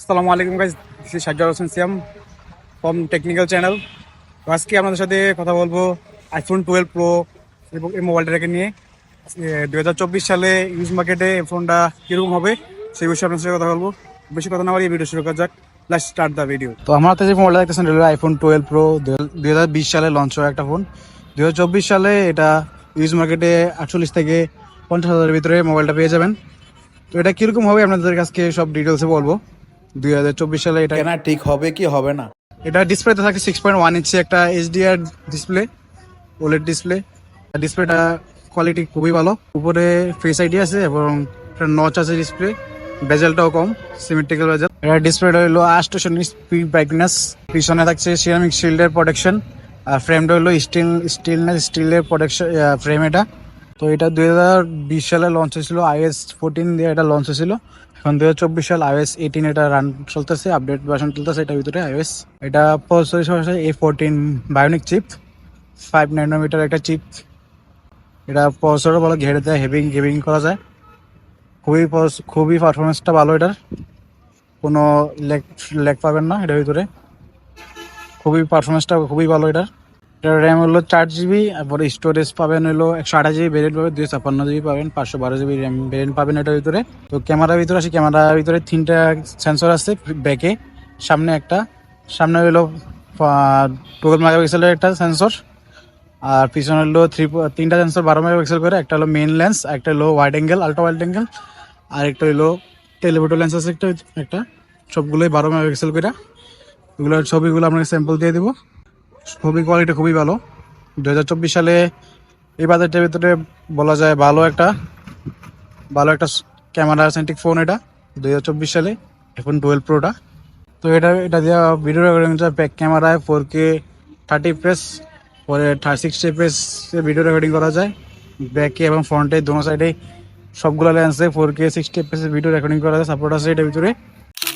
আসসালামু আলাইকুম guys, this is Sajjad Hossain Siam from technical channel. তো আজকে আপনাদের সাথে কথা বলবো আইফোন 12 প্রো এবং এই মোবাইলটাকে নিয়ে। 2024 সালে ইউজ মার্কেটে এই ফোনটা কীরকম হবে সেই বিষয়ে আপনার সাথে কথা বলবো। বেশি কথা না বলি ভিডিও শুরু করা যাক। Let's start the video. তো আমার হাতে যে মোবাইলটা দেখতেছেন এটা আইফোন 12 প্রো 2020 সালে লঞ্চ হওয়া একটা ফোন। 2024 সালে এটা ইউজ মার্কেটে 48 থেকে 50,000-এর ভিতরে মোবাইলটা পেয়ে যাবেন। তো এটা কীরকম হবে আপনাদের কাছে সব ডিটেলসে বলবো। 2024 সালে এটা কেনা ঠিক হবে কি হবে না? এটা ডিসপ্লেতে থাকে 6.1 ইঞ্চি একটা এইচডিআর ডিসপ্লে, ওলেড ডিসপ্লে। ডিসপ্লেটা কোয়ালিটি খুবই ভালো, উপরে ফেস আইডি আছে এবং একটা নচ আছে ডিসপ্লে, বেজেলটাও কম, সিমেট্রিক্যাল বেজেল। এটা ডিসপ্লেটা হলো 820 স্পিড ব্রাইটনেস, পিছনে থাকছে সিরামিক শিল্ডের প্রোটেকশন, আর ফ্রেমটা হলো স্টিলের প্রোটেকশন ফ্রেম এটা। তো এটা 2020 সালে লঞ্চ হয়েছিল, iOS 14 দিয়ে এটা লঞ্চ হয়েছিল। এখন 2024 সাল iOS 18 এটা রান চলতেছে, আপডেট ভার্সন চলতেছে এটার ভিতরে iOS। এটা প্রসেসর হিসেবে A14 বায়োনিক চিপ, 5 ন্যানোমিটার একটা চিপ। এটা প্রসেসরও ভালো, ঘেরে দেয়, গেমিং করা যায়। খুবই পারফরমেন্সটা ভালো এটার, কোনো ল্যাগ পাবেন না এটার ভিতরে। পারফরমেন্সটা খুবই ভালো এটার। এটার র্যাম হলো 4 GB, তারপরে স্টোরেজ পাবেন হলো 128 GB ভেরিয়েন্ট পাবেন, 256 GB পাবেন, 512 GB র্যাম ভেরিয়েন্ট পাবেন এটার ভিতরে। তো ক্যামেরার ভিতরে আসি, ক্যামেরার ভিতরে 3টা সেন্সর আছে ব্যাকে, সামনে হলো 12 মেগাপিক্সেলের একটা সেন্সর, আর পিছনে হলো 3টা সেন্সর 12 মেগাপিক্সেল করে। একটা হলো মেইন লেন্স, একটা হলো wide angle, ultra wide angle, আর একটা হলো টেলিফোটো লেন্স আছে একটা। সবগুলোই 12 মেগাপিক্সেল করে। এগুলোর ছবিগুলো আপনাকে স্যাম্পল দিয়ে দেবো। ছবি কোয়ালিটি খুবই ভালো। 2024 সালে এই বাজেটের ভিতরে বলা যায় ভালো একটা ক্যামেরা সেন্ট্রিক ফোন এটা 2024 সালে আইফোন 12 প্রোটা। তো এটা দিয়ে ভিডিও রেকর্ডিং ব্যাক ক্যামেরায় 4K 30 fps, পরে 60 fps ভিডিও রেকর্ডিং করা যায় ব্যাকে এবং ফ্রন্টে, দোনো সাইডে সবগুলো লেন্সে 4K 60 fps ভিডিও রেকর্ডিং করা যায়, সাপোর্ট আছে এটার ভিতরে।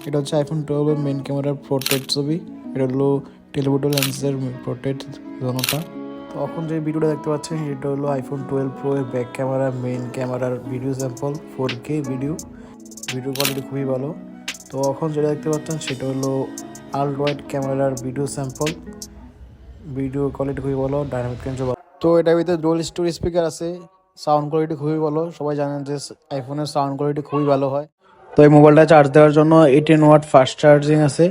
এটা হচ্ছে আইফোন 12 এর মেইন ক্যামেরার পোর্ট্রেট ছবি। এটা হলো টেলিফোটো লেন্সের পোর্ট্রেট জোনটা। তো এখন যে ভিডিওটা দেখতে পাচ্ছেন এটা হলো আইফোন 12 প্রো এর ব্যাক ক্যামেরা, মেইন ক্যামেরার video sample, 4K video quality খুবই ভালো। তো এখন যেটা দেখতে পাচ্ছেন সেটা হলো আল্ট্রা ওয়াইড ক্যামেরার ভিডিও স্যাম্পল, ভিডিও কোয়ালিটি খুবই ভালো, ডাইনামিক রেঞ্জও ভালো। তো এটার ভিতরে ডুয়াল স্টোরেজ স্পিকার আছে, সাউন্ড কোয়ালিটি খুবই ভালো। সবাই জানেন যে আইফোনের সাউন্ড কোয়ালিটি খুবই ভালো হয়। তো এই মোবাইলটা চার্জ দেওয়ার জন্য 18 ওয়াট ফাস্ট চার্জিং আছে।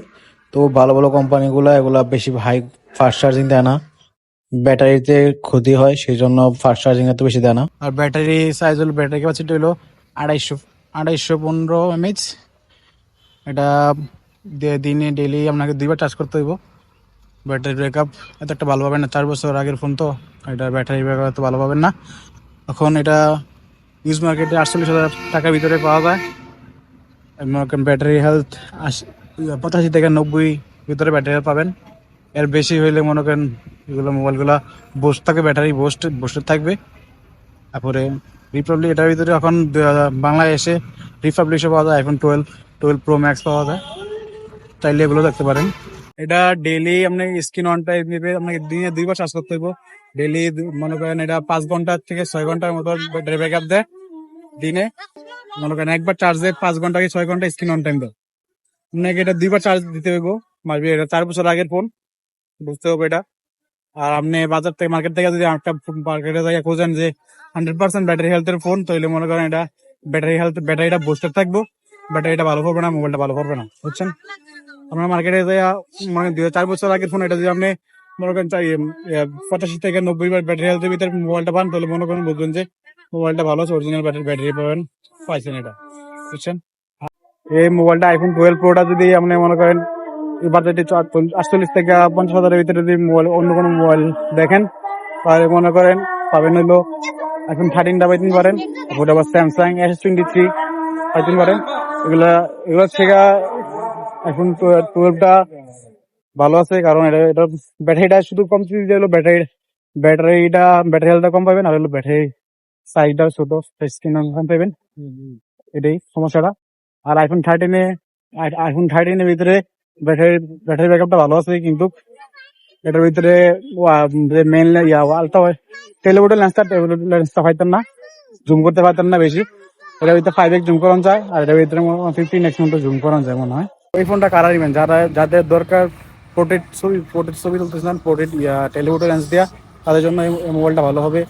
তো ভালো কোম্পানিগুলো এগুলা বেশি হাই ফাস্ট চার্জিং দেয় না, ব্যাটারিতে ক্ষতি হয়, সেই জন্য ফাস্ট চার্জিং এত বেশি দেয় না। আর ব্যাটারি সাইজ হলো, ব্যাটারি ক্যাপাসিটি হলো 250-215 mAh। এটা দিনে ডেইলি আপনাকে 2বার চার্জ করতে হইব। ব্যাটারি ব্যাকআপ এত একটা ভালো পাবেন না, 4 বছর আগের ফোন তো এটা ব্যাটারি ব্যাকআপ এত ভালো পাবেন না। এখন এটা ইউজ মার্কেটে 48,000 টাকার ভিতরে পাওয়া যায়। ব্যাটারি হেলথ 85 থেকে 90 ভিতরে ব্যাটারি হেলথ পাবেন। এর বেশি হইলে মনে করেন এগুলো মোবাইলগুলো বোস্ট থাকে, ব্যাটারি বোস্টেড থাকবে। তারপরে রিপাবলিক এটার ভিতরে এখন বাংলায় এসে রিপাবলিশে পাওয়া যায়, আইফোন 12 প্রো ম্যাক্স পাওয়া যায়, চাইলে এগুলো দেখতে পারেন। এটা ডেইলি আপনি স্ক্রিন অন টাইম নেবে, আপনাকে দিনে 2বার চার্জ করতে হইব ডেইলি। মনে করেন এটা 5 ঘন্টা থেকে 6 ঘন্টার মতো ব্যাটারি ব্যাকআপ দেয় দিনে। মনে করেন একবার চার্জে 5 ঘন্টা কি 6 ঘন্টা স্ক্রিন অন টাইম দেয়। আপনাকে এটা 2বার চার্জ দিতে হইব। মারবি এটা 4 বছর আগের ফোন, বুঝতে হবে এটা। আর আপনি মার্কেট থেকে যদি একটা মার্কেটে যাই খোঁজেন যে 100% ব্যাটারি হেলথের ফোন, তাহলে মনে করেন এটা ব্যাটারিটা বুস্টার থাকবো, ব্যাটারিটা ভালো করবে না, মোবাইলটা ভালো করবে না, বুঝছেন। আপনার মার্কেটে যাই মানে 4 বছর আগের ফোন, এটা যদি আপনি মনে করেন 85 থেকে 90 ব্যাটারি হেলথের ভিতরে মোবাইলটা পান, তাহলে মনে করেন বুঝবেন যে মোবাইলটা ভালো আছে, অরিজিনাল ব্যাটারি পাইছেন এটা, বুঝছেন। এই মোবাইলটা আইফোন 12 প্রোটা যদি আপনি মনে করেন এই বাজেটে 48 থেকে 50,000-এর ভিতরে যদি মোবাইল অন্য কোনো মোবাইল দেখেন, তাহলে মনে করেন পাবেন হলো আইফোন 13টা পাইতেন পারেন, ওটা আবার স্যামসাং S23 পাইতেন পারেন। এগুলো থেকে আইফোন 12টা ভালো আছে, কারণ এটা ব্যাটারিটা শুধু কম হলো, ব্যাটারি হেলথটা কম পাবেন, আর হলো ব্যাটারি সাইজটা ছোট, স্ক্রিন কম পাবেন, এটাই সমস্যাটা। আর আইফোন 13-এর ভিতরে ব্যাটারি ব্যাকআপটা ভালো আছে, কিন্তু এটার ভিতরে মেইন আলট্রা টেলিফোটো লেন্সটা পাইতেন না, জুম করতে পারতেন না বেশি। এটার ভিতরে 5x জুম করানো যায়, আর এটার ভিতরে 15x মতো জুম করানো যায় মনে হয়। ওই ফোনটা কারা নেবেন, যাদের দরকার পোর্ট্রেট ছবি তুলতে চান, টেলিফোটো লেন্স দেওয়া, তাদের জন্য এই মোবাইলটা ভালো হবে।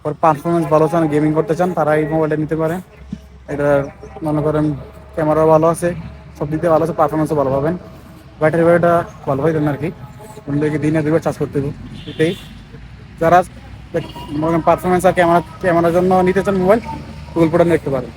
ওর পারফরমেন্স ভালো চান, গেমিং করতে চান, তারা এই মোবাইলটা নিতে পারেন। এটার মনে করেন ক্যামেরাও ভালো আছে, সব দিক দিয়ে ভালো আছে, পারফরমেন্সও ভালো পাবেন। ব্যাটারি ব্যাকআপটা ভালো হয় না আর কি, দিনে 2বার চার্জ করতে হবে এটাই। যারা মনে করেন পারফরমেন্স আর ক্যামেরার জন্য নিতে চান মোবাইল, টুয়েলভ প্রোটা দেখতে পারেন।